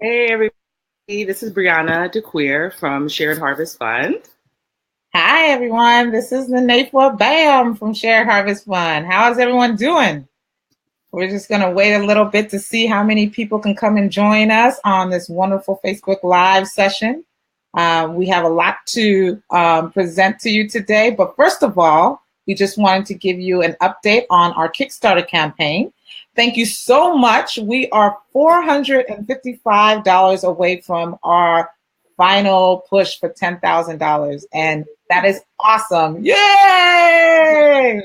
Hey everybody, this is Brianna DeQueer from Shared Harvest Fund. Hi, everyone. This is Nanefa Bam from Shared Harvest Fund. How is everyone doing? We're just going to wait a little bit to see how many people can come and join us on this wonderful Facebook Live session. We have a lot to present to you today, but first of all, we just wanted to give you an update on our Kickstarter campaign. Thank you so much. We are $455 away from our final push for $10,000, and that is awesome. Yay!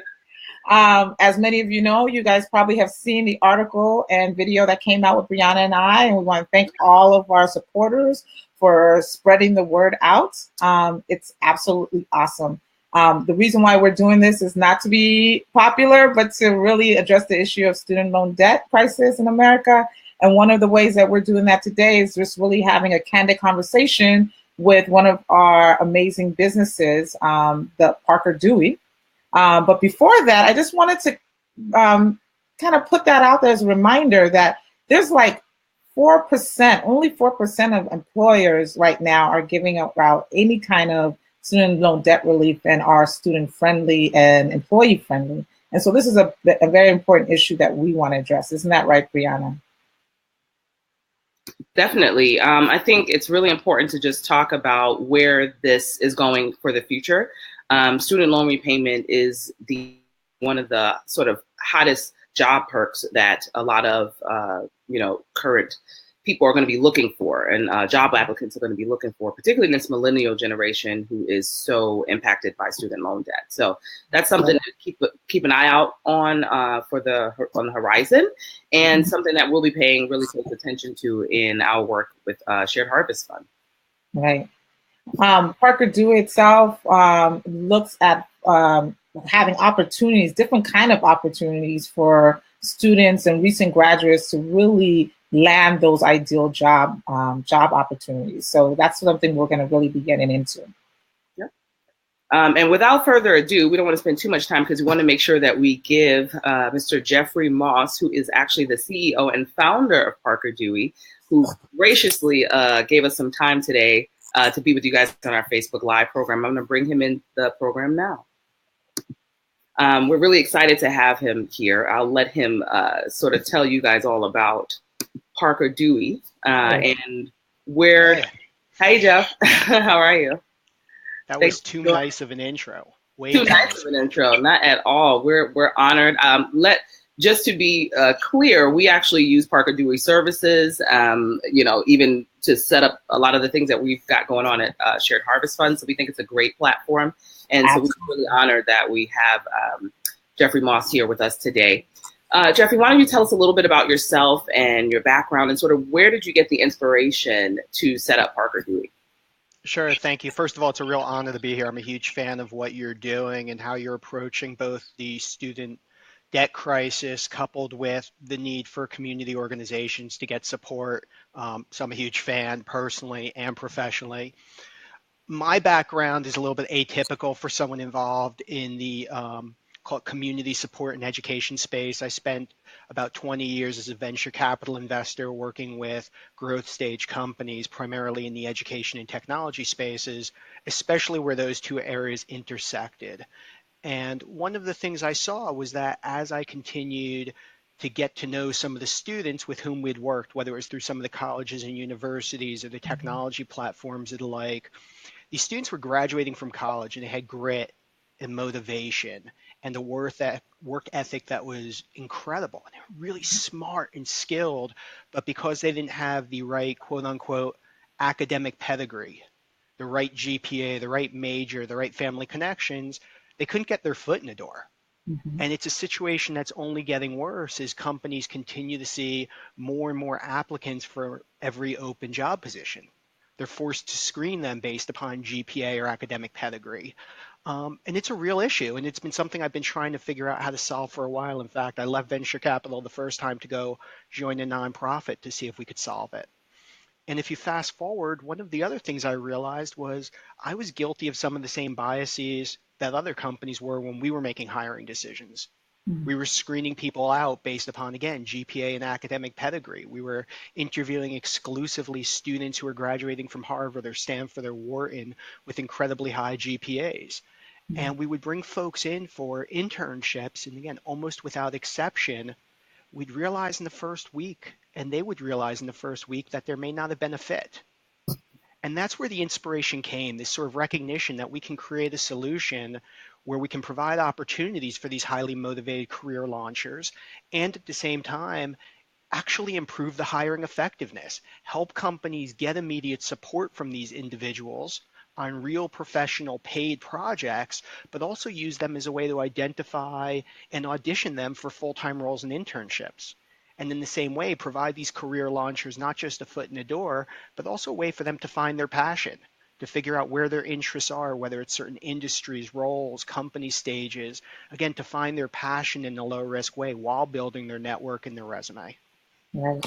As many of you know, you guys probably have seen the article and video that came out with Brianna and I, and we want to thank all of our supporters for spreading the word out. It's absolutely awesome. The reason why we're doing this is not to be popular, but to really address the issue of student loan debt crisis in America. And one of the ways that we're doing that today is just really having a candid conversation with one of our amazing businesses, the Parker Dewey. But before that, I just wanted to kind of put that out there as a reminder that there's like 4%, only 4% of employers right now are giving out any kind of student loan debt relief and are student friendly and employee friendly. And so this is a very important issue that we want to address. Isn't that right, Brianna? Definitely. I think it's really important to just talk about where this is going for the future. Student loan repayment is the one of the sort of hottest job perks that a lot of current people are going to be looking for, and job applicants are going to be looking for, particularly in this millennial generation who is so impacted by student loan debt. So that's something to keep an eye out on on the horizon, and something that we'll be paying really close attention to in our work with Shared Harvest Fund. Right. Parker Dewey itself looks at having opportunities, different kind of opportunities for students and recent graduates to really land those ideal job opportunities. So that's something we're going to really be getting into. And without further ado, we don't want to spend too much time because we want to make sure that we give Mr. Jeffrey Moss, who is actually the CEO and founder of Parker Dewey, who graciously gave us some time today to be with you guys on our Facebook Live program. I'm going to bring him in the program now. We're really excited to have him here. I'll let him sort of tell you guys all about Parker Dewey and where. Hey, Jeff. How are you? That was too nice of an intro. Way too nice of an intro. Not at all. We're honored. Just to be clear, we actually use Parker Dewey services, even to set up a lot of the things that we've got going on at Shared Harvest Fund. So we think it's a great platform. And Absolutely. So we're really honored that we have Jeffrey Moss here with us today. Jeffrey, why don't you tell us a little bit about yourself and your background and sort of where did you get the inspiration to set up Parker Dewey? Sure, thank you. First of all, it's a real honor to be here. I'm a huge fan of what you're doing and how you're approaching both the student debt crisis coupled with the need for community organizations to get support. So I'm a huge fan personally and professionally. My background is a little bit atypical for someone involved in the called community support and education space. I spent about 20 years as a venture capital investor working with growth stage companies, primarily in the education and technology spaces, especially where those two areas intersected. And one of the things I saw was that as I continued to get to know some of the students with whom we'd worked, whether it was through some of the colleges and universities or the technology platforms and the like, these students were graduating from college and they had grit and motivation and the work ethic that was incredible. And they were really smart and skilled, but because they didn't have the right quote unquote academic pedigree, the right GPA, the right major, the right family connections, they couldn't get their foot in the door. Mm-hmm. And it's a situation that's only getting worse as companies continue to see more and more applicants for every open job position. They're forced to screen them based upon GPA or academic pedigree. And it's a real issue, and it's been something I've been trying to figure out how to solve for a while. In fact, I left venture capital the first time to go join a nonprofit to see if we could solve it. And if you fast forward, one of the other things I realized was I was guilty of some of the same biases that other companies were when we were making hiring decisions. Mhm. We were screening people out based upon, again, GPA and academic pedigree. We were interviewing exclusively students who were graduating from Harvard or Stanford or Wharton with incredibly high GPAs. And we would bring folks in for internships, and again, almost without exception, we'd realize in the first week, and they would realize in the first week, that there may not have been a fit. And that's where the inspiration came, this sort of recognition that we can create a solution where we can provide opportunities for these highly motivated career launchers and at the same time actually improve the hiring effectiveness, help companies get immediate support from these individuals on real professional paid projects, but also use them as a way to identify and audition them for full-time roles and internships. And in the same way, provide these career launchers not just a foot in the door, but also a way for them to find their passion, to figure out where their interests are, whether it's certain industries, roles, company stages, again, to find their passion in a low risk way while building their network and their resume. Right.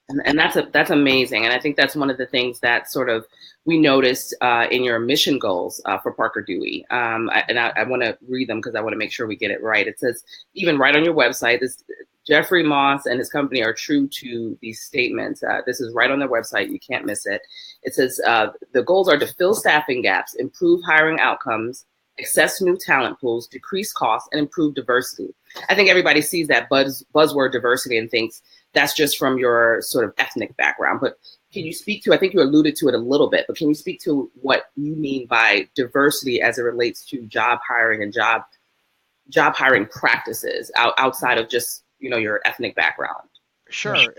And that's amazing. And I think that's one of the things that sort of we noticed in your mission goals for Parker Dewey. I want to read them because I want to make sure we get it right. It says, even right on your website, this Jeffrey Moss and his company are true to these statements. This is right on their website. You can't miss it. It says the goals are to fill staffing gaps, improve hiring outcomes, access new talent pools, decrease costs, and improve diversity. I think everybody sees that buzzword diversity and thinks that's just from your sort of ethnic background. But can you speak to, I think you alluded to it a little bit, but can you speak to what you mean by diversity as it relates to job hiring and job hiring practices outside of just, your ethnic background? Sure,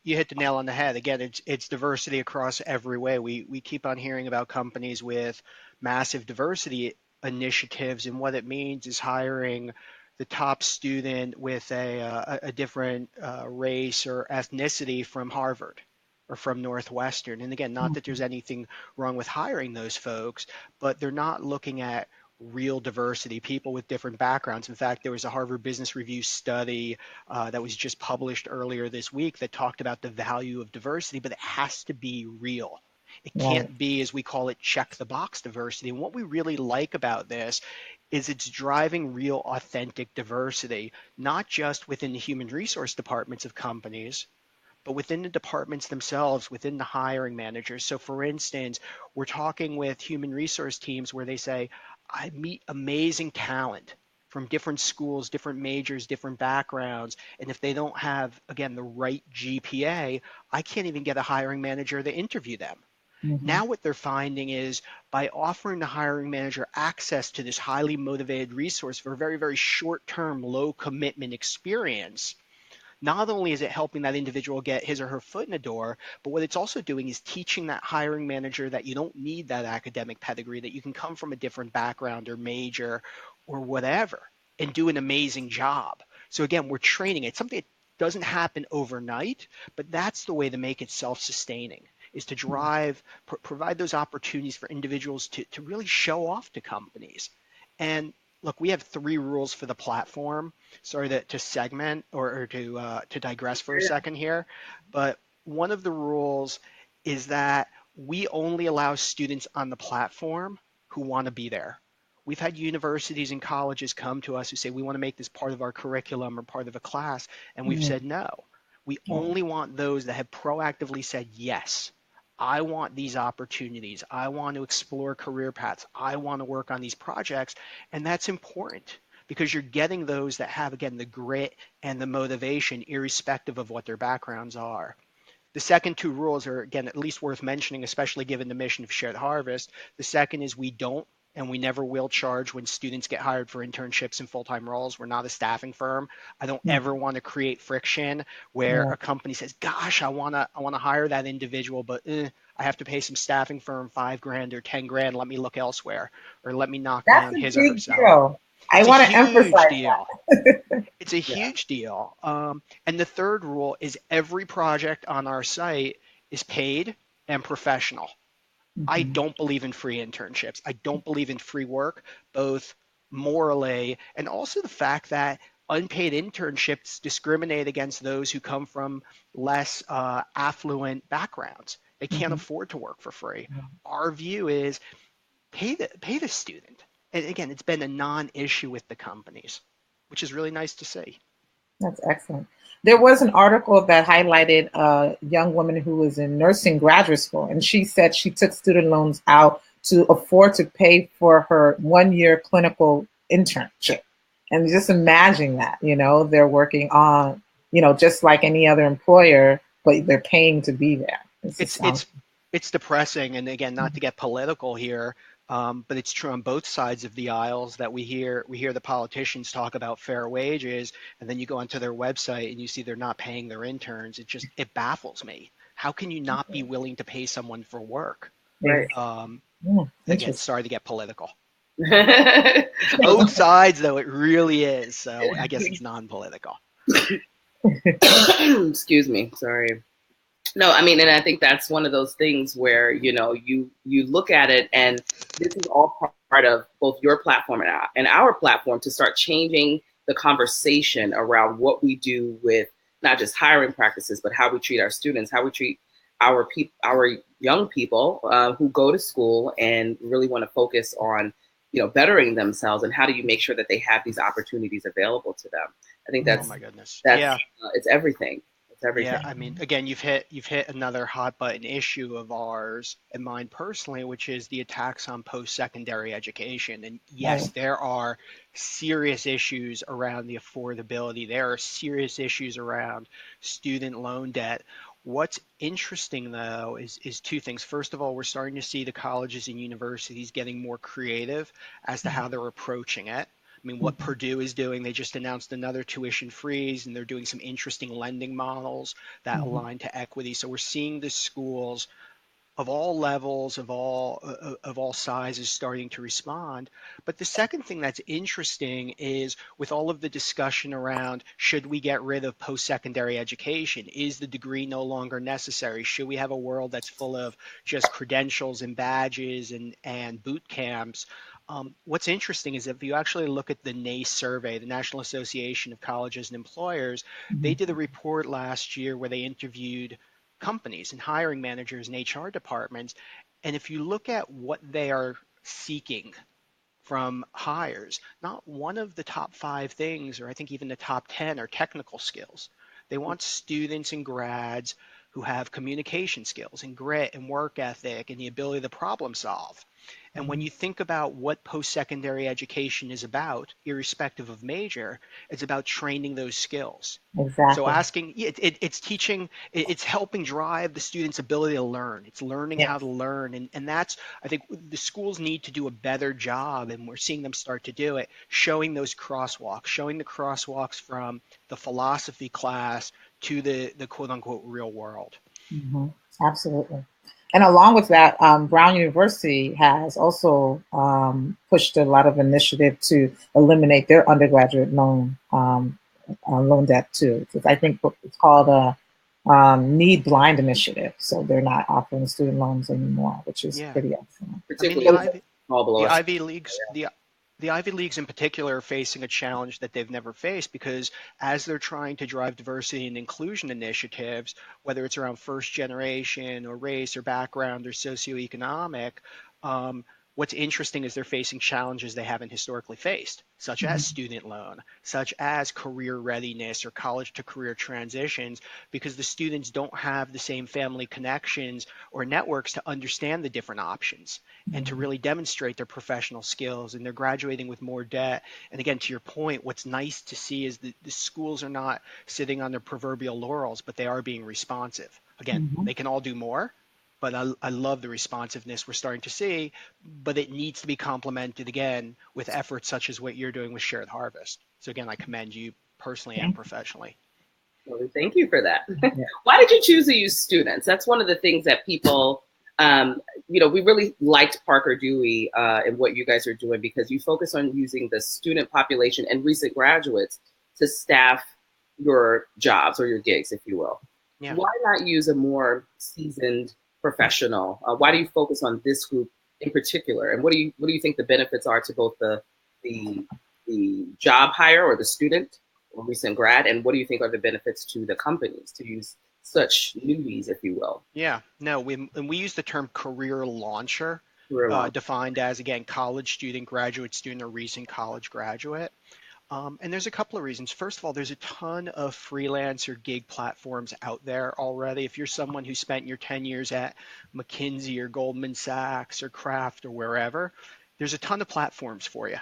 you hit the nail on the head. Again, it's diversity across every way. We keep on hearing about companies with massive diversity initiatives, and what it means is hiring the top student with a different race or ethnicity from Harvard or from Northwestern. And again, not that there's anything wrong with hiring those folks, but they're not looking at real diversity, people with different backgrounds. In fact, there was a Harvard Business Review study that was just published earlier this week that talked about the value of diversity, but it has to be real. It Right. can't be, as we call it, check the box diversity. And what we really like about this is it's driving real authentic diversity, not just within the human resource departments of companies, but within the departments themselves, within the hiring managers. So for instance, we're talking with human resource teams where they say, I meet amazing talent from different schools, different majors, different backgrounds. And if they don't have, again, the right GPA, I can't even get a hiring manager to interview them. Mhm. Now what they're finding is by offering the hiring manager access to this highly motivated resource for a very, very short-term, low commitment experience, not only is it helping that individual get his or her foot in the door, but what it's also doing is teaching that hiring manager that you don't need that academic pedigree, that you can come from a different background or major or whatever and do an amazing job. So again, we're training. It's something that doesn't happen overnight, but that's the way to make it self-sustaining, is to provide those opportunities for individuals to really show off to companies. And look, we have 3 rules for the platform. Sorry to segment or to digress for a second here, but one of the rules is that we only allow students on the platform who want to be there. We've had universities and colleges come to us who say we want to make this part of our curriculum or part of a class, and we've Mhm. said no. We Right. only want those that have proactively said yes. I want these opportunities. I want to explore career paths. I want to work on these projects. And that's important because you're getting those that have, again, the grit and the motivation, irrespective of what their backgrounds are. The second 2 rules are, again, at least worth mentioning, especially given the mission of Shared Harvest. The second is we don't and we never will charge when students get hired for internships and full-time roles. We're not a staffing firm. I don't Mhm. ever want to create friction where Yeah. a company says, "Gosh, I wanna hire that individual, but I have to pay some staffing firm $5 grand or $10 grand. Let me look elsewhere, or let me knock That's down a his or her big salary." deal. I It's a want to huge emphasize deal. that. It's a Yeah. huge deal. And the third rule is every project on our site is paid and professional. I Mhm. don't believe in free internships. I don't believe in free work, both morally and also the fact that unpaid internships discriminate against those who come from less affluent backgrounds. They can't Mhm. afford to work for free. Our view is pay the student. And again, it's been a non-issue with the companies. which is really nice to see. That's excellent. There was an article that highlighted a young woman who was in nursing graduate school, and she said she took student loans out to afford to pay for her 1 year clinical internship. And just imagine that, they're working on, just like any other employer, but they're paying to be there. It's it's depressing, and again, not to get political here, but it's true on both sides of the aisles that we hear the politicians talk about fair wages, and then you go onto their website and you see they're not paying their interns. It baffles me. How can you not be willing to pay someone for work? Right. Again, sorry to get political. Both sides, though, it really is. So I guess it's non-political. Excuse me. Sorry. No, I mean, and I think that's one of those things where, you look at it, and this is all part of both your platform and our platform to start changing the conversation around what we do with not just hiring practices, but how we treat our students, how we treat our young people who go to school and really want to focus on, bettering themselves, and how do you make sure that they have these opportunities available to them. I think that's, oh my goodness, it's everything. Everything. Yeah, I mean, again, you've hit another hot button issue of ours and mine personally, which is the attacks on post-secondary education. And yes, there are serious issues around the affordability. There are serious issues around student loan debt. What's interesting, though, is two things. First of all, we're starting to see the colleges and universities getting more creative as to how they're approaching it. I mean, what Purdue is doing, they just announced another tuition freeze, and they're doing some interesting lending models that align to equity. So we're seeing the schools of all levels, of all sizes, starting to respond. But the second thing that's interesting is with all of the discussion around should we get rid of post-secondary education? Is the degree no longer necessary? Should we have a world that's full of just credentials and badges and boot camps? What's interesting is if you actually look at the NACE survey, the National Association of Colleges and Employers, they did a report last year where they interviewed companies and hiring managers and HR departments. And if you look at what they are seeking from hires, not one of the top 5 things, or I think even the top 10, are technical skills. They want students and grads who have communication skills and grit and work ethic and the ability to problem solve. And when you think about what post-secondary education is about, irrespective of major, it's about training those skills. Exactly. So asking, it's teaching, it's helping drive the student's ability to learn. It's learning how to learn. And that's, I think the schools need to do a better job, and we're seeing them start to do it, showing those crosswalks, showing the crosswalks from the philosophy class to the quote unquote real world. Absolutely. And along with that, Brown University has also pushed a lot of initiative to eliminate their undergraduate loan debt too. I think it's called a Need Blind Initiative. So they're not offering student loans anymore, which is pretty excellent. I mean, the Ivy Leagues in particular are facing a challenge that they've never faced, because as they're trying to drive diversity and inclusion initiatives, whether it's around first generation or race or background or socioeconomic, what's interesting is they're facing challenges they haven't historically faced, such as student loan, such as career readiness or college to career transitions, because the students don't have the same family connections or networks to understand the different options and to really demonstrate their professional skills, and they're graduating with more debt. And again, to your point, what's nice to see is that the schools are not sitting on their proverbial laurels, but they are being responsive. Again, they can all do more, but I love the responsiveness we're starting to see, but it needs to be complemented again with efforts such as what you're doing with Shared Harvest. So again, I commend you personally and professionally. Well, thank you for that. Why did you choose to use students? That's one of the things that people, we really liked Parker Dewey and what you guys are doing, because you focus on using the student population and recent graduates to staff your jobs or your gigs, if you will. Yeah. Why not use a more seasoned professional? Why do you focus on this group in particular? And what do you think the benefits are to both the job hire or the student or recent grad, and what do you think are the benefits to the companies to use such newbies, if you will? Yeah, no, we use the term career launcher, defined as, again, college student, graduate student, or recent college graduate. And there's a couple of reasons. First of all, there's a ton of freelancer gig platforms out there already. If you're someone who spent your 10 years at McKinsey or Goldman Sachs or Kraft or wherever, there's a ton of platforms for you.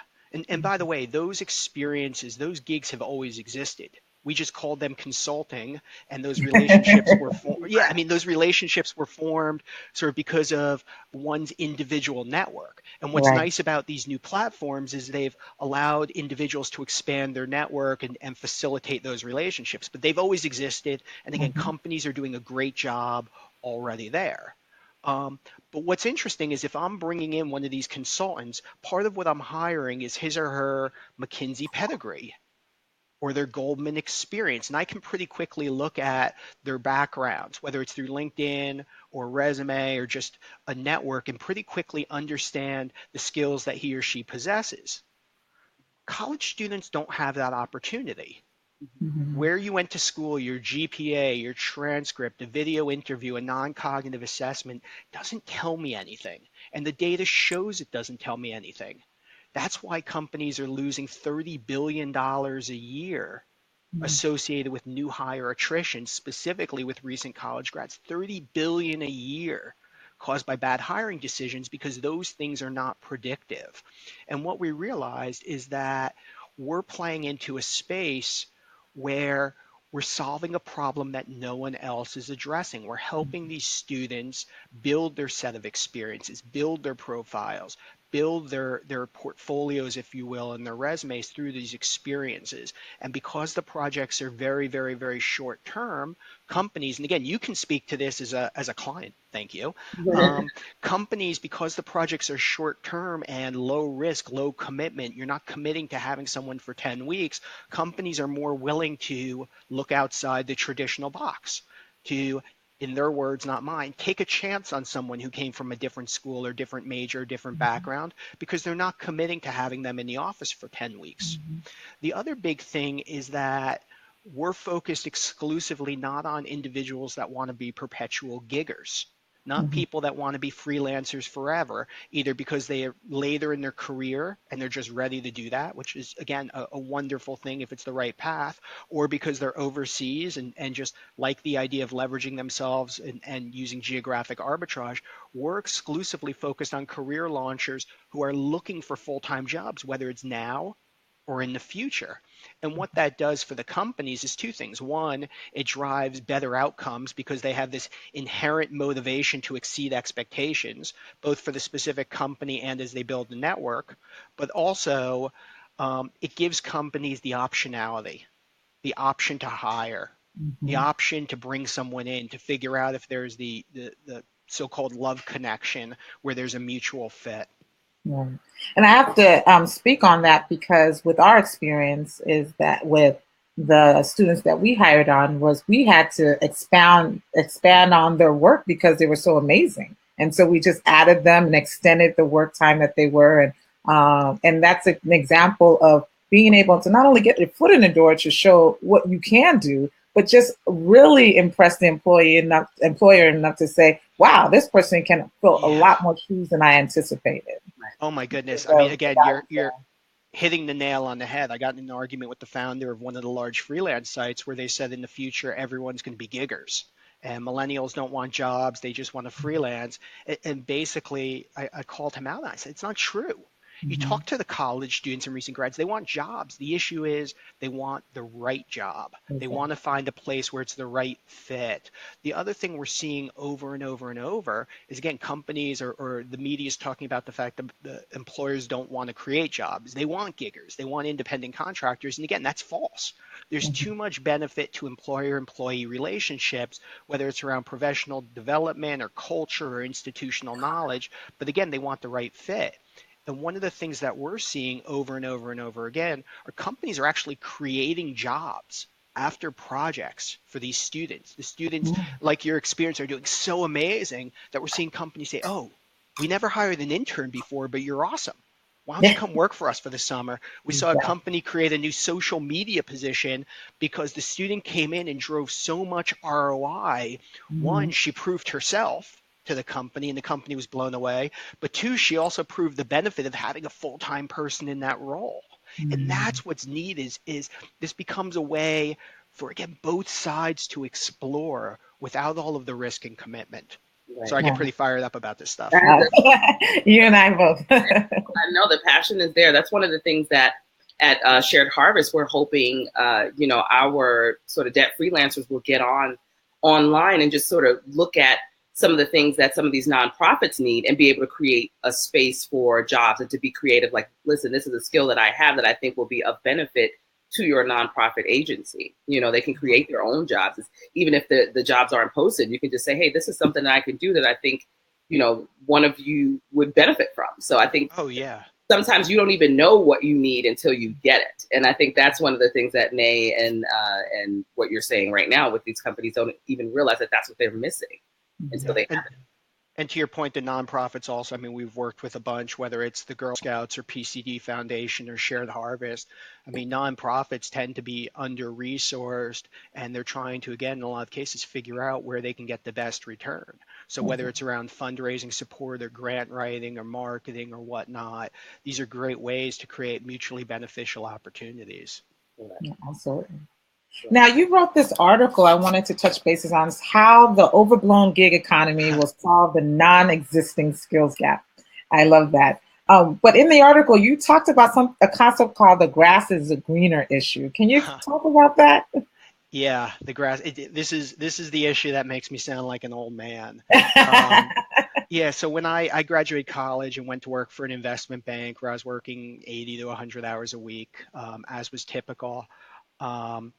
And by the way, those experiences, those gigs have always existed. We just called them consulting, and those relationships were formed. Yeah, I mean, those relationships were formed sort of because of one's individual network. And what's Right. nice about these new platforms is they've allowed individuals to expand their network and facilitate those relationships. But they've always existed. And again, Mhm. companies are doing a great job already there. But what's interesting is if I'm bringing in one of these consultants, part of what I'm hiring is his or her McKinsey pedigree or their Goldman experience. And I can pretty quickly look at their backgrounds, whether it's through LinkedIn or resume or just a network, and pretty quickly understand the skills that he or she possesses. College students don't have that opportunity. Mhm. Where you went to school, your GPA, your transcript, a video interview, a non-cognitive assessment doesn't tell me anything. And the data shows it doesn't tell me anything. That's why companies are losing $30 billion a year Mhm. associated with new hire attrition, specifically with recent college grads. 30 billion a year caused by bad hiring decisions because those things are not predictive. And what we realized is that we're playing into a space where we're solving a problem that no one else is addressing. We're helping these students build their set of experiences, build their profiles, build their portfolios, if you will, and their resumes through these experiences. And because the projects are very, very, very short term, companies, and again, you can speak to this as a client, thank you. Companies, because the projects are short term and low risk, low commitment, you're not committing to having someone for 10 weeks, companies are more willing to look outside the traditional box, to, in their words, not mine, take a chance on someone who came from a different school or different major, different background, because they're not committing to having them in the office for 10 weeks. Mhm. The other big thing is that we're focused exclusively not on individuals that want to be perpetual giggers, not Mhm. people that want to be freelancers forever, either because they are later in their career and they're just ready to do that, which is, again, a wonderful thing if it's the right path, or because they're overseas and just like the idea of leveraging themselves and using geographic arbitrage. We're exclusively focused on career launchers who are looking for full-time jobs, whether it's now or in the future. And what that does for the companies is two things. One, it drives better outcomes because they have this inherent motivation to exceed expectations, both for the specific company and as they build the network. But also, it gives companies the optionality, the option to hire, the Mhm. option to bring someone in to figure out if there's the so-called love connection where there's a mutual fit. Right. And I have to speak on that because with our experience is that with the students that we hired on was we had to expand on their work because they were so amazing. And so we just added them and extended the work time that they were. And that's an example of being able to not only get your foot in the door to show what you can do, but just really impress the employer enough to say, wow, this person can fill a Yeah. lot more shoes than I anticipated. Oh my goodness. I mean, So again, that you're hitting the nail on the head. I got in an argument with the founder of one of the large freelance sites where they said in the future everyone's going to be giggers. And millennials don't want jobs, they just want to freelance. And basically, I called him out. I said, it's not true. You mhm, talk to the college students and recent grads, they want jobs. The issue is they want the right job. They exactly. want to find a place where it's the right fit. The other thing we're seeing over and over and over is, again, companies or the media is talking about the fact that the employers don't want to create jobs. They want giggers. They want independent contractors. And again, that's false. There's Mhm, too much benefit to employer-employee relationships, whether it's around professional development or culture or institutional knowledge. But again, they want the right fit. And one of the things that we're seeing over and over and over again are companies are actually creating jobs after projects for these students. The students, mhm. like your experience, are doing so amazing that we're seeing companies say, oh, we never hired an intern before, but you're awesome. Why don't you Yeah, come work for us for the summer? We saw a exactly. company create a new social media position because the student came in and drove so much ROI. Mhm, One, she proved herself to the company and the company was blown away. But two, she also proved the benefit of having a full-time person in that role. And Mm. that's what's neat is this becomes a way for, again, both sides to explore without all of the risk and commitment. So Right. I get Yeah. pretty fired up about this stuff. That is You and I both. I know the passion is there. That's one of the things that at Shared Harvest we're hoping, our sort of debt freelancers will get online and just sort of look at some of the things that some of these nonprofits need and be able to create a space for jobs and to be creative. Like, listen, this is a skill that I have that I think will be of benefit to your nonprofit agency. They can create their own jobs. Even if the jobs aren't posted, you can just say, hey, this is something that I can do that I think one of you would benefit from. So I think Oh, yeah. sometimes you don't even know what you need until you get it. And I think that's one of the things that Nay and what you're saying right now with these companies don't even realize that that's what they're missing until Yeah. they And have it. And to your point, the nonprofits also, I mean, we've worked with a bunch, whether it's the Girl Scouts or PCD Foundation or Shared Harvest. I mean, nonprofits tend to be under-resourced, and they're trying to, again, in a lot of cases, figure out where they can get the best return. So whether it's around fundraising support or grant writing or marketing or whatnot, these are great ways to create mutually beneficial opportunities. Yeah, absolutely. Now, you wrote this article I wanted to touch bases on is how the overblown gig economy will solve the non-existing skills gap. I love that. But in the article, you talked about a concept called the grass is a greener issue. Can you talk about that? Yeah, the grass. This is the issue that makes me sound like an old man. Um, Yeah, so when I graduated college and went to work for an investment bank where I was working 80 to 100 hours a week, as was typical, um,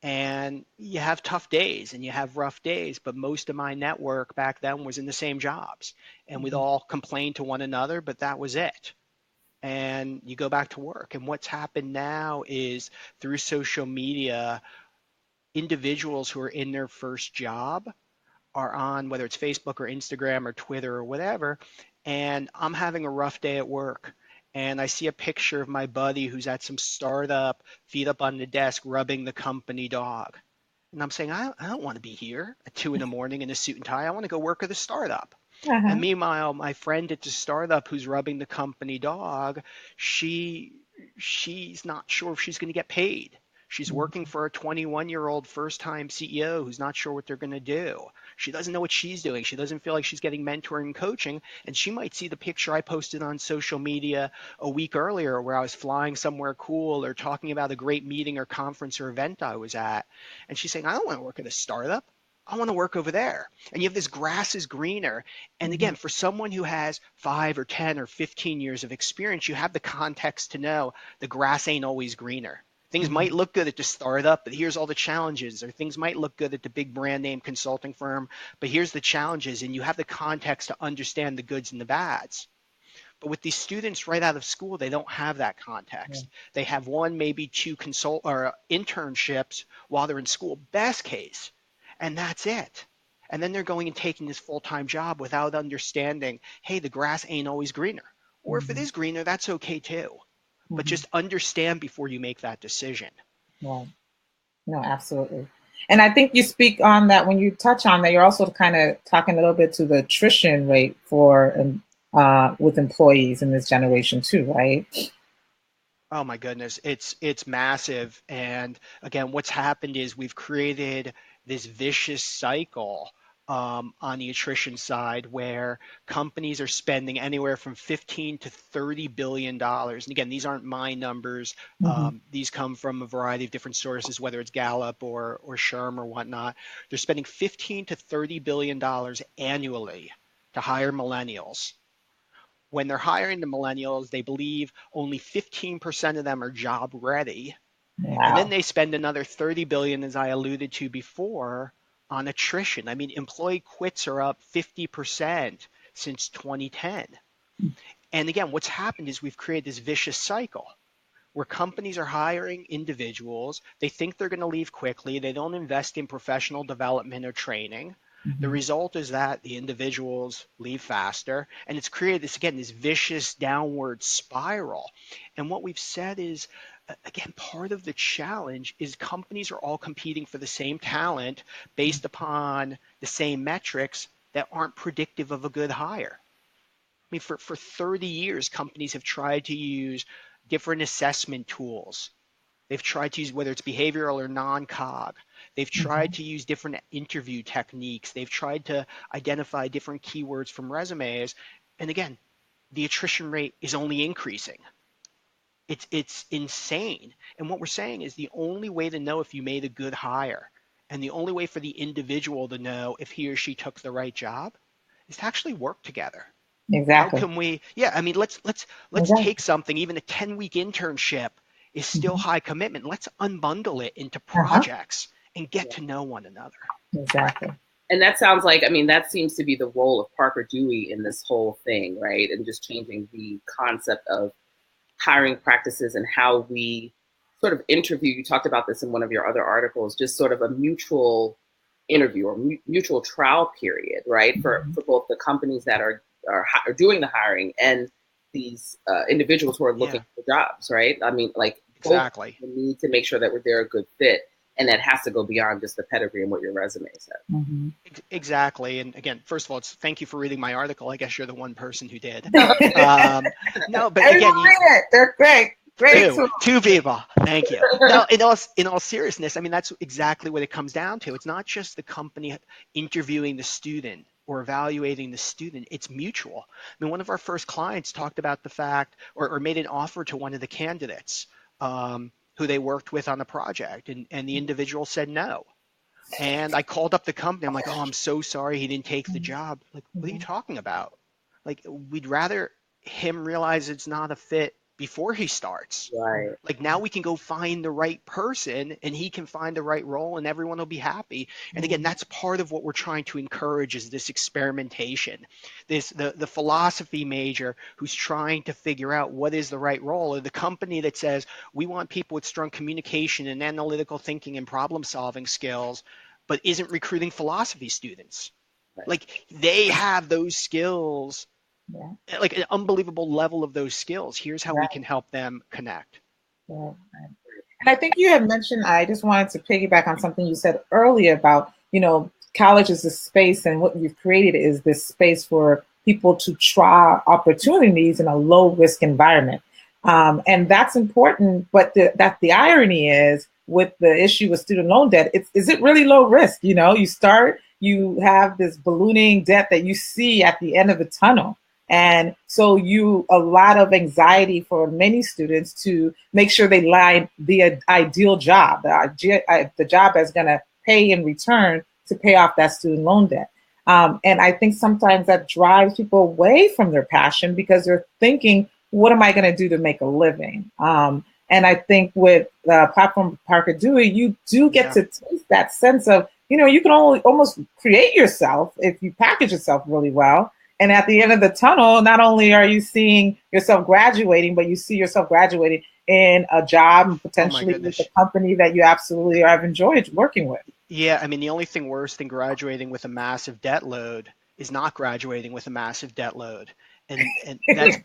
and you have tough days and you have rough days, but most of my network back then was in the same jobs, and we'd all complain to one another, but that was it. And you go back to work. And what's happened now is through social media, individuals who are in their first job are on, whether it's Facebook or Instagram or Twitter or whatever, and I'm having a rough day at work. And I see a picture of my buddy who's at some startup, feet up on the desk, rubbing the company dog. And I'm saying, I don't want to be here at 2 in the morning in a suit and tie. I want to go work at the startup. And Uh-huh. meanwhile, my friend at the startup who's rubbing the company dog, she's not sure if she's going to get paid. She's working for a 21-year-old first-time CEO who's not sure what they're going to do. She doesn't know what she's doing. She doesn't feel like she's getting mentoring and coaching. And she might see the picture I posted on social media a week earlier where I was flying somewhere cool or talking about a great meeting or conference or event I was at. And she's saying, I don't want to work at a startup. I want to work over there. And you have this grass is greener. And again, for someone who has 5 or 10 or 15 years of experience, you have the context to know the grass ain't always greener. Things might look good at the startup, but here's all the challenges. Or things might look good at the big brand name consulting firm, but here's the challenges. And you have the context to understand the goods and the bads. But with these students right out of school, they don't have that context. They have one, maybe two consult or internships while they're in school, best case, and that's it. And then they're going and taking this full-time job without understanding, hey, the grass ain't always greener. Or if it is greener, that's okay too. But just understand before you make that decision. Right. No, absolutely. And I think you speak on that when you touch on that. You're also kind of talking a little bit to the attrition rate for with employees in this generation too, right? Oh my goodness, it's massive. And again, what's happened is we've created this vicious cycle on the attrition side where companies are spending anywhere from 15 to 30 billion dollars. And again, these aren't my numbers. Mm-hmm. These come from a variety of different sources, whether it's Gallup or Sherm or whatnot. They're spending 15 to 30 billion dollars annually to hire millennials. When they're hiring the millennials, they believe only 15% of them are job ready. And then Wow. they spend another 30 billion, as I alluded to before, on attrition. I mean, employee quits are up 50% since 2010. And again, what's happened is we've created this vicious cycle where companies are hiring individuals. They think they're going to leave quickly. They don't invest in professional development or training. The Mm-hmm. result is that the individuals leave faster, and it's created this, again, this vicious downward spiral. And what we've said is, again, part of the challenge is companies are all competing for the same talent based upon the same metrics that aren't predictive of a good hire. I mean, for 30 years, companies have tried to use different assessment tools. They've tried to use, whether it's behavioral or non-cog. They've tried to use different interview techniques. They've tried to identify different keywords from resumes. And again, the attrition rate is only increasing. It's insane. And what we're saying is the only way to know if you made a good hire and the only way for the individual to know if he or she took the right job is to actually work together. How Exactly. can we, yeah, I mean, let's Exactly. take something, even a 10-week internship is still high commitment. Let's unbundle it into Uh-huh. projects and get to know one another. Exactly. And that sounds like, I mean, that seems to be the role of Parker Dewey in this whole thing, right? And just changing the concept of hiring practices and how we sort of interview. You talked about this in one of your other articles, just sort of a mutual interview or mutual trial period, right? For both the companies that are doing the hiring and these individuals who are looking for jobs, right? I mean, like both Exactly. need to make sure that they're a good fit. And that has to go beyond just the pedigree and what your resume says. Exactly. And again, first of all, thank you for reading my article. I guess you're the one person who did. No, but again, read it. They're great. Great. Two people. Thank you. No, in all seriousness, I mean, that's exactly what it comes down to. It's not just the company interviewing the student or evaluating the student. It's mutual. I mean, one of our first clients talked about the fact or made an offer to one of the candidates who they worked with on the project, and the individual said no. And I called up the company. I'm like, oh, I'm so sorry he didn't take the job. Like, what are you talking about? Like, we'd rather him realize it's not a fit before he starts. Right. Like, now we can go find the right person and he can find the right role and everyone will be happy. And again, that's part of what we're trying to encourage is this experimentation. The philosophy major who's trying to figure out what is the right role, or the company that says we want people with strong communication and analytical thinking and problem solving skills, but isn't recruiting philosophy students. Right. Like, they have those skills, like an unbelievable level of those skills. Here's how we can help them connect. And I think you had mentioned, I just wanted to piggyback on something you said earlier about, college is a space, and what you've created is this space for people to try opportunities in a low risk environment. And that's important. But the irony is with the issue with student loan debt, is it really low risk? You have this ballooning debt that you see at the end of the tunnel. And so a lot of anxiety for many students to make sure they line the ideal job, the job that's going to pay in return to pay off that student loan debt. And I think sometimes that drives people away from their passion because they're thinking, what am I going to do to make a living? And I think with the platform Parker Dewey, you do get to taste that sense of, you can almost create yourself if you package yourself really well. And at the end of the tunnel, not only are you seeing yourself graduating, but you see yourself graduating in a job potentially with a company that you absolutely have enjoyed working with. Yeah, I mean, the only thing worse than graduating with a massive debt load is not graduating with a massive debt load. And that's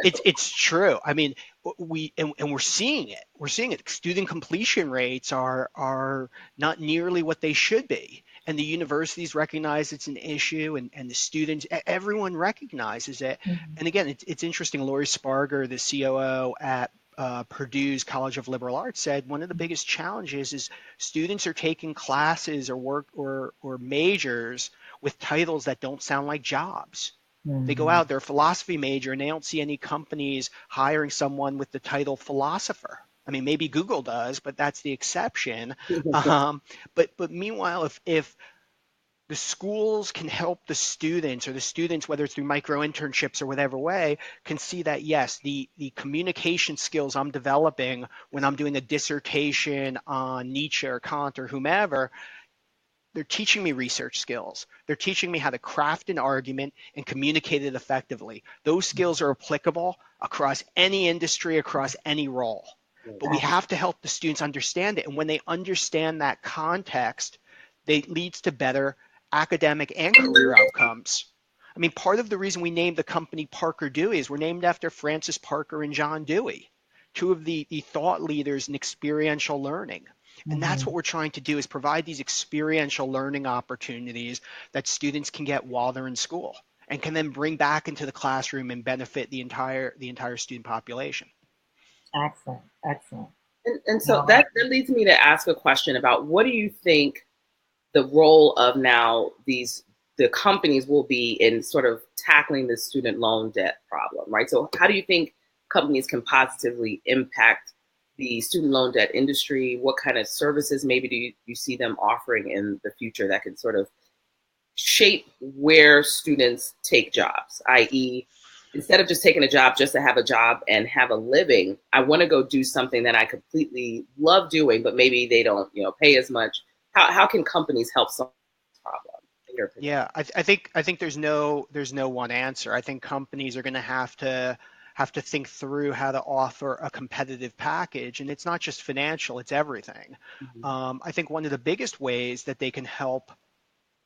it's true. I mean, we're seeing it. We're seeing it. Student completion rates are not nearly what they should be. And the universities recognize it's an issue, and the students, everyone recognizes it. And again, it's interesting. Lori Sparger, the COO at Purdue's College of Liberal Arts, said one of the biggest challenges is students are taking classes or work or majors with titles that don't sound like jobs. They go out, they're a philosophy major, and they don't see any companies hiring someone with the title philosopher. I mean, maybe Google does, but that's the exception. But meanwhile, if the schools can help the students, or the students, whether it's through micro internships or whatever way, can see that, yes, the communication skills I'm developing when I'm doing a dissertation on Nietzsche or Kant or whomever, they're teaching me research skills. They're teaching me how to craft an argument and communicate it effectively. Those skills are applicable across any industry, across any role. But we have to help the students understand it. And when they understand that context, it leads to better academic and career outcomes. I mean, part of the reason we named the company Parker Dewey is we're named after Francis Parker and John Dewey, two of the thought leaders in experiential learning. And that's what we're trying to do, is provide these experiential learning opportunities that students can get while they're in school and can then bring back into the classroom and benefit the entire student population. Excellent. Excellent. And so No, that leads me to ask a question about what do you think the role of now the companies will be in sort of tackling the student loan debt problem, right? So how do you think companies can positively impact the student loan debt industry? What kind of services maybe do you see them offering in the future that can sort of shape where students take jobs, i.e., instead of just taking a job just to have a job and have a living, I want to go do something that I completely love doing, but maybe they don't, pay as much. How can companies help solve this problem, in your opinion? Yeah, I think there's no one answer. I think companies are going to have to think through how to offer a competitive package, and it's not just financial; it's everything. Mm-hmm. I think one of the biggest ways that they can help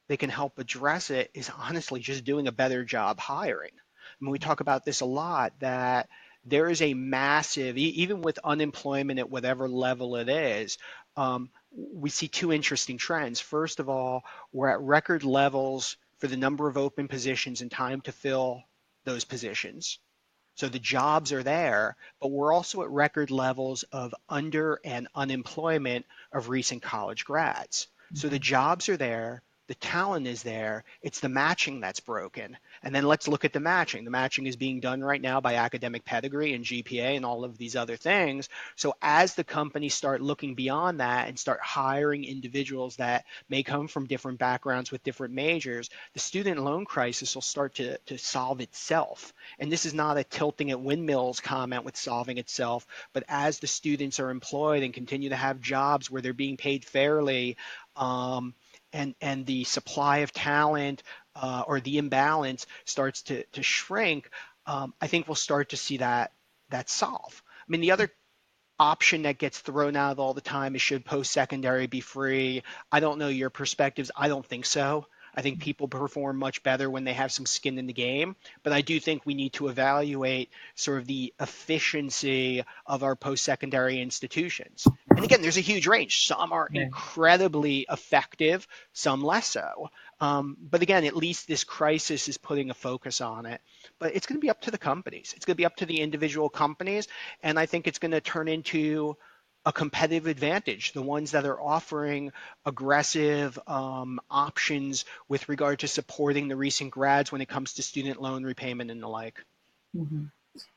address it is honestly just doing a better job hiring. I mean, we talk about this a lot that there is a massive, even with unemployment at whatever level it is, we see two interesting trends. First of all, we're at record levels for the number of open positions and time to fill those positions. So the jobs are there, but we're also at record levels of under and unemployment of recent college grads. So the jobs are there, the talent is there, it's the matching that's broken. And then let's look at the matching. The matching is being done right now by academic pedigree and GPA and all of these other things. So as the companies start looking beyond that and start hiring individuals that may come from different backgrounds with different majors, the student loan crisis will start to solve itself. And this is not a tilting at windmills comment with solving itself, but as the students are employed and continue to have jobs where they're being paid fairly, and the supply of talent or the imbalance starts to shrink, I think we'll start to see that solve. I mean, the other option that gets thrown out all the time is, should post-secondary be free? I don't know your perspectives. I don't think so. I think people perform much better when they have some skin in the game, but I do think we need to evaluate sort of the efficiency of our post-secondary institutions. And again, there's a huge range. Some are yeah. incredibly effective, some less so. But again, at least this crisis is putting a focus on it. But it's going to be up to the companies. It's going to be up to the individual companies, and I think it's going to turn into a competitive advantage. The ones that are offering aggressive options with regard to supporting the recent grads when it comes to student loan repayment and the like. Mm-hmm.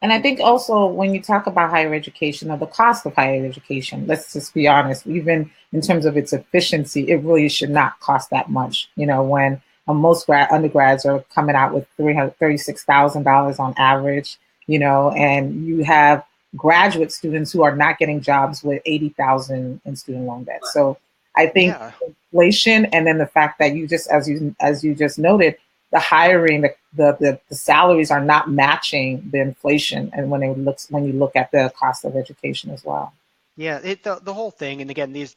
And I think also when you talk about higher education or the cost of higher education, let's just be honest, even in terms of its efficiency, it really should not cost that much. When most undergrads are coming out with $336,000 on average, and you have graduate students who are not getting jobs with 80,000 in student loan debt. So I think Yeah. inflation, and then the fact that you just, as you just noted, the hiring, the salaries are not matching the inflation, and when you look at the cost of education as well. Yeah, the whole thing, and again, this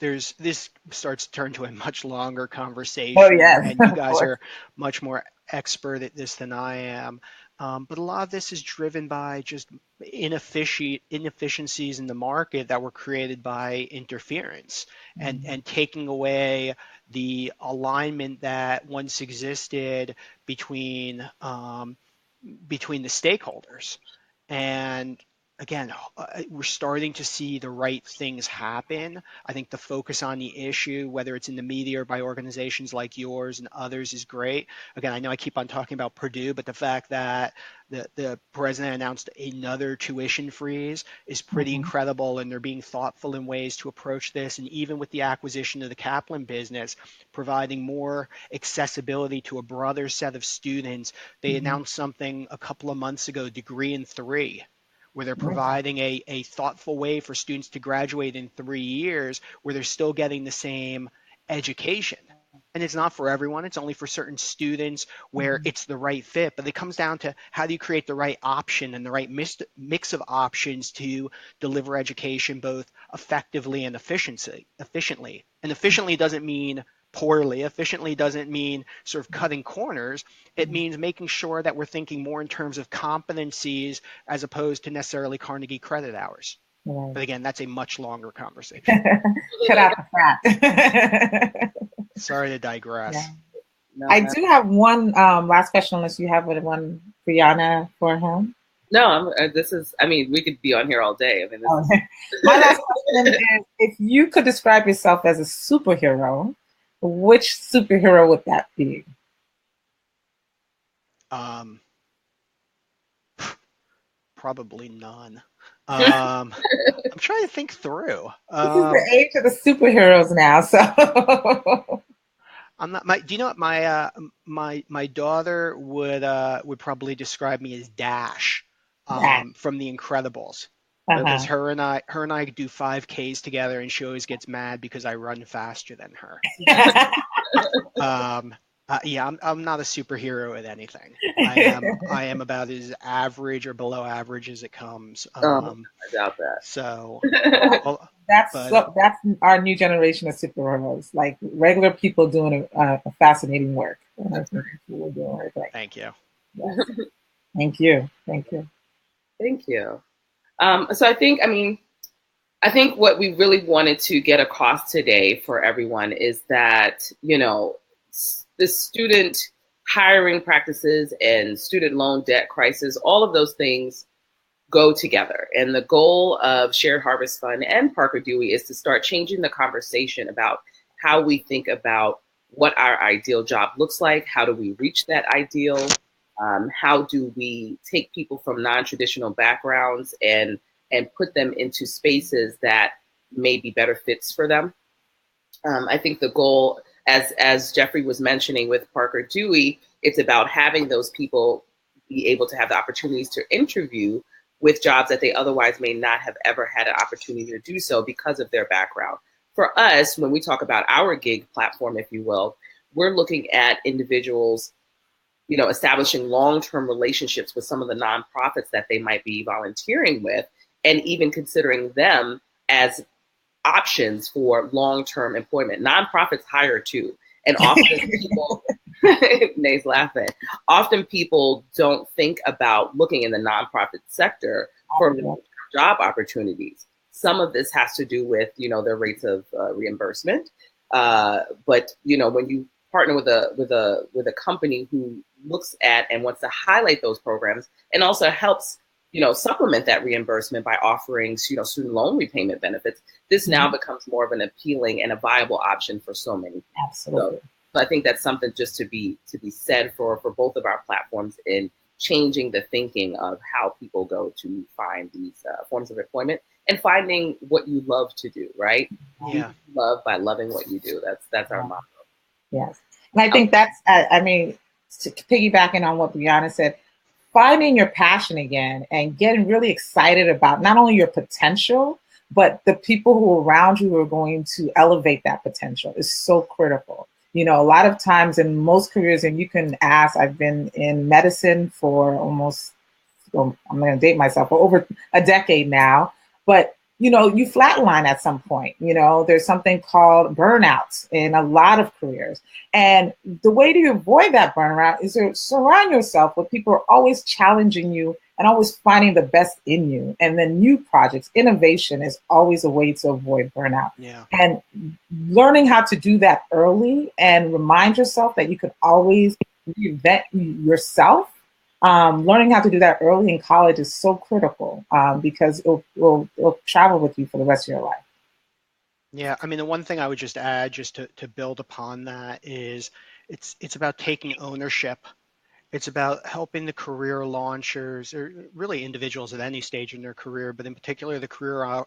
starts to turn to a much longer Oh conversation, and, yes, and you of guys course. are much more expert at this than I am. But a lot of this is driven by just inefficiencies in the market that were created by interference and taking away the alignment that once existed between between the stakeholders. And again, we're starting to see the right things happen. I think the focus on the issue, whether it's in the media or by organizations like yours and others, is great. Again, I know I keep on talking about Purdue, but the fact that the president announced another tuition freeze is pretty Mhm. incredible, and they're being thoughtful in ways to approach this. And even with the acquisition of the Kaplan business, providing more accessibility to a broader set of students. They Mhm. announced something a couple of months ago, Degree in 3, where they're Yeah. providing a thoughtful way for students to graduate in 3 years where they're still getting the same education. And it's not for everyone, it's only for certain students where Mhm. it's the right fit. But it comes down to, how do you create the right option and the right mix of options to deliver education both effectively and efficiently. And efficiently doesn't mean poorly. Efficiently doesn't mean sort of cutting corners. It means making sure that we're thinking more in terms of competencies as opposed to necessarily Carnegie credit hours. Right. But again, that's a much longer conversation. Cut out the fat. Sorry to Yeah. digress. No, I no. do have one last question, unless you have one, Brianna, for him. No, this is, I mean, we could be on here all day. I mean, Oh, my last question is, if you could describe yourself as a superhero, which superhero would that be? Probably none. I'm trying to think through. This is the age of the superheroes now, so. I'm not. Do you know what my daughter would probably describe me as Dash, That. from The Incredibles, because Uh-huh. her and I do 5Ks together, and she always gets mad because I run faster than her. Yeah, I'm not a superhero at anything. I am about as average or below average as it comes. I doubt that. So, Well, that's but that's our new generation of superheroes, like regular people doing a fascinating work. And I think that's what we're doing right there. thank you. Yes. Thank you. Thank you. Thank you. So I think what we really wanted to get across today for everyone is that, the student hiring practices and student loan debt crisis, all of those things go together. And the goal of Shared Harvest Fund and Parker Dewey is to start changing the conversation about how we think about what our ideal job looks like. How do we reach that ideal? How do we take people from non-traditional backgrounds and put them into spaces that may be better fits for them? I think the goal, as Jeffrey was mentioning with Parker Dewey, it's about having those people be able to have the opportunities to interview with jobs that they otherwise may not have ever had an opportunity to do so because of their background. For us, when we talk about our gig platform, if you will, we're looking at individuals, establishing long-term relationships with some of the nonprofits that they might be volunteering with, and even considering them as options for long-term employment. Nonprofits hire too. And often people, Nay's laughing, often people don't think about looking in the nonprofit sector for job opportunities. Some of this has to do with, their rates of reimbursement. But, when you partner with a company who looks at and wants to highlight those programs and also helps supplement that reimbursement by offering, student loan repayment benefits, this now becomes more of an appealing and a viable option for so many people. Absolutely. So I think that's something just to be said for both of our platforms in changing the thinking of how people go to find these forms of employment and finding what you love to do, right? Yeah. You love by loving what you do. That's our motto. Yes. And I think that's, piggybacking on what Brianna said, finding your passion again and getting really excited about not only your potential, but the people who are around you who are going to elevate that potential is so critical. A lot of times in most careers, and you can ask, I've been in medicine for almost, I'm going to date myself, for over a decade now, but you flatline at some point. There's something called burnouts in a lot of careers. And the way to avoid that burnout is to surround yourself with people who are always challenging you and always finding the best in you. And then new projects, innovation is always a way to avoid burnout. Yeah. And learning how to do that early and remind yourself that you can always reinvent yourself. Learning how to do that early in college is so critical because it'll travel with you for the rest of your life. Yeah, I mean, the one thing I would just add, just to build upon that, is it's about taking ownership. It's about helping the career launchers, or really individuals at any stage in their career, but in particular the career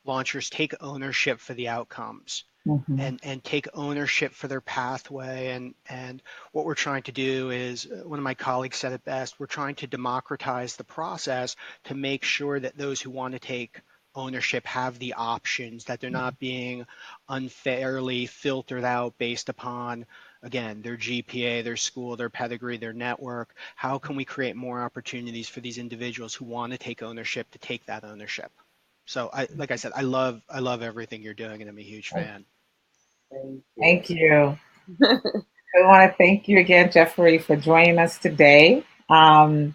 launchers, take ownership for the outcomes. Mm-hmm. And take ownership for their pathway. And what we're trying to do is, one of my colleagues said it best, we're trying to democratize the process to make sure that those who want to take ownership have the options, that they're not being unfairly filtered out based upon, again, their GPA, their school, their pedigree, their network. How can we create more opportunities for these individuals who want to take ownership to take that ownership? So like I said, I love everything you're doing, and I'm a huge fan. Thank you. I want to thank you again, Jeffrey, for joining us today. I'm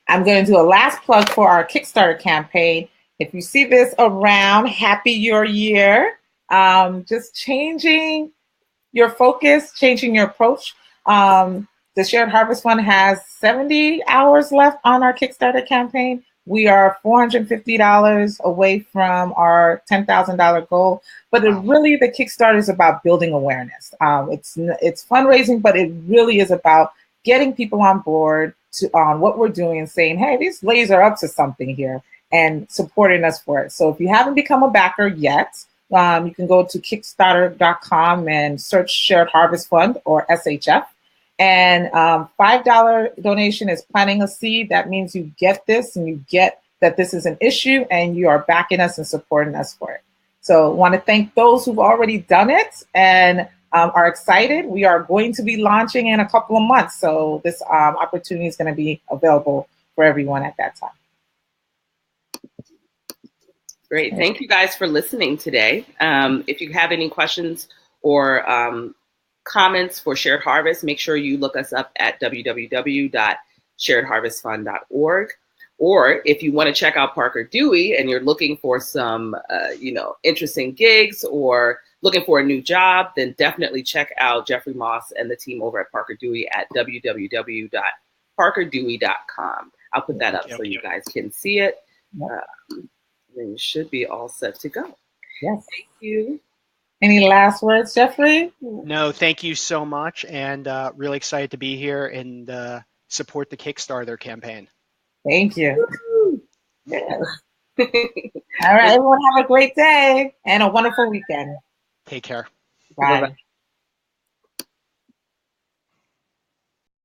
going to do a last plug for our Kickstarter campaign. If you see this around, happy your year. Just changing your focus, changing your approach. The Shared Harvest Fund has 70 hours left on our Kickstarter campaign. We are $450 away from our $10,000 goal, but it really, the Kickstarter is about building awareness. It's fundraising, but it really is about getting people on board on what we're doing and saying, hey, these ladies are up to something here, and supporting us for it. So if you haven't become a backer yet, you can go to Kickstarter.com and search Shared Harvest Fund, or SHF. And $5 donation is planting a seed. That means you get this, and you get that this is an issue, and you are backing us and supporting us for it. So I want to thank those who've already done it and are excited. We are going to be launching in a couple of months. So this opportunity is going to be available for everyone at that time. Great. Thank you guys for listening today. If you have any questions or comments for Shared Harvest, make sure you look us up at www.sharedharvestfund.org. Or if you want to check out Parker Dewey and you're looking for some, interesting gigs or looking for a new job, then definitely check out Jeffrey Moss and the team over at Parker Dewey at www.parkerdewey.com. I'll put that up so you guys can see it. Then you should be all set to go. Yes. Thank you. Any last words, Jeffrey? No, thank you so much, and really excited to be here and support the Kickstarter campaign. Thank you. Yes. All right, everyone have a great day and a wonderful weekend. Take care. Bye. Bye-bye.